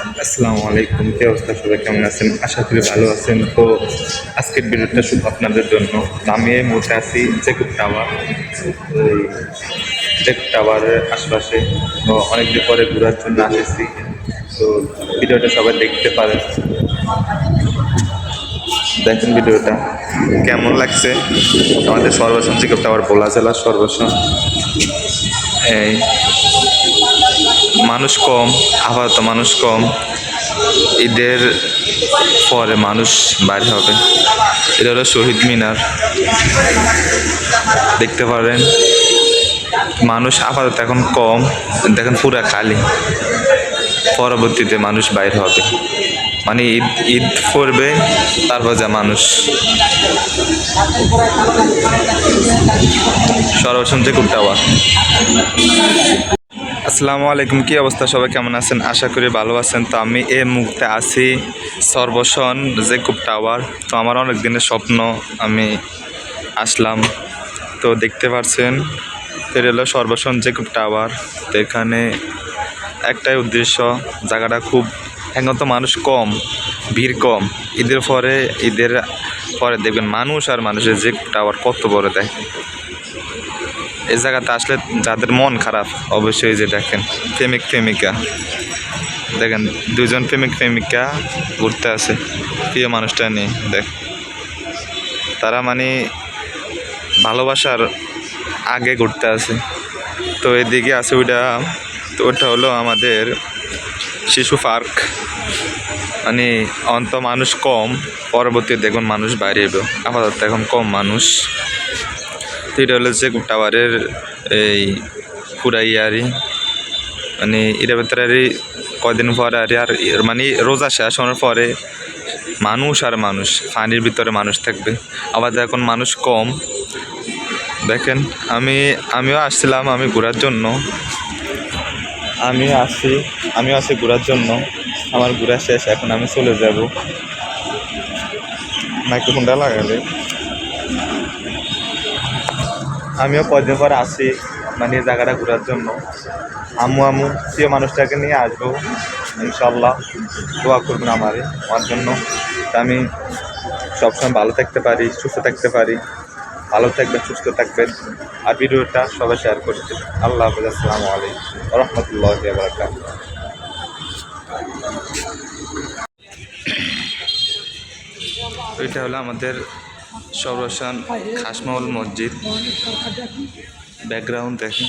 আসসালামু আলাইকুম, কি অবস্থা? সবাই কেমন আছেন? আশা করি ভালো আছেন। তো আজকের ভিডিওটা শুধু আপনাদের জন্য। আমি এই মুহূর্তে আছি জেকুব টাওয়ার। এই জেকুব টাওয়ারের আশপাশে তো অনেকদিন পরে ঘোরার জন্য আসেছি। তো ভিডিওটা সবাই দেখতে পারেন, দেখেন ভিডিওটা কেমন লাগছে। আমাদের সর্বশন জেকুব টাওয়ার ভোলা জেলার সর্বশন। এই মানুষ কম, আপাতত মানুষ কম। ঈদের পরে মানুষ বাইরে হবে। এটা হলো শহীদ মিনার, দেখতে পারেন। মানুষ আপাতত এখন কম, দেখেন পুরা খালি। পরবর্তীতে মানুষ বাইর হবে, মানে ঈদ ঈদ পড়বে, তারপর যা মানুষ। সর্বশন জেকুব টাওয়ার। আসসালামু আলাইকুম, কি অবস্থা? সবাই কেমন আছেন? আশা করি ভালো আছেন। তো আমি এই মুহূর্তে আছি সর্বশন জেকুব টাওয়ার। তো আমার অনেক দিনের স্বপ্ন, আমি আসলাম। তো দেখতে পাচ্ছেন এটা হলো সর্বশন জেকুব টাওয়ার। তো এখানে একটাই উদ্দেশ্য, জায়গাটা খুব, এখন তো মানুষ কম, ভিড় কম। ঈদের পরে দেখবেন মানুষ আর মানুষের জেকুব টাওয়ার কত বড় দেয়। এই জায়গাতে আসলে যাদের মন খারাপ, অবশ্যই যে দেখেন প্রেমিক প্রেমিকা, দেখেন দুজন প্রেমিক প্রেমিকা ঘুরতে আছে প্রিয় মানুষটা নিয়ে। দেখ, তারা মানে ভালোবাসার আগে ঘুরতে আছে। তো এদিকে আছে ওইটা, তো ওটা হলো আমাদের শিশু পার্ক। মানে অন্ত মানুষ কম, পরবর্তীতে দেখুন মানুষ বাইরে এলো। আপাতত এখন কম মানুষ। তো এটা হলো জেকুব টাওয়ারের এই পুরা ইয়ারি, মানে এটার ভিতরে কয়দিন পরে আর মানে রোজা শেষ হওয়ার পরে মানুষ আর মানুষ, পানির ভিতরে মানুষ থাকবে। আবার এখন মানুষ কম। দেখেন আমিও আসছিলাম আমি ঘোরার জন্য, আমিও আছি ঘোরার জন্য। আমার ঘোরা শেষ, এখন আমি চলে যাব। মাইক্রোফোনটা লাগালে আমিও কয়দিন পর আসি, মানে জায়গাটা ঘোরার জন্য। আম্মু প্রিয় মানুষটাকে নিয়ে আসবো ইনশাল্লাহ। দোয়া করবেন আমার জন্য, আমি সবসময় ভালো থাকতে পারি, সুস্থ থাকতে পারি। ভালো থাকবেন, সুস্থ থাকবেন, আর ভিডিওটা সবাই শেয়ার করতে। আল্লাহ হাফেজ। আসসালামু আলাইকুম ওয়া রাহমাতুল্লাহি ওয়া বারাকাতুহু। এটা হলো আমাদের সর্বশন খাসমহল মসজিদ। ব্যাকগ্রাউন্ড দেখেন।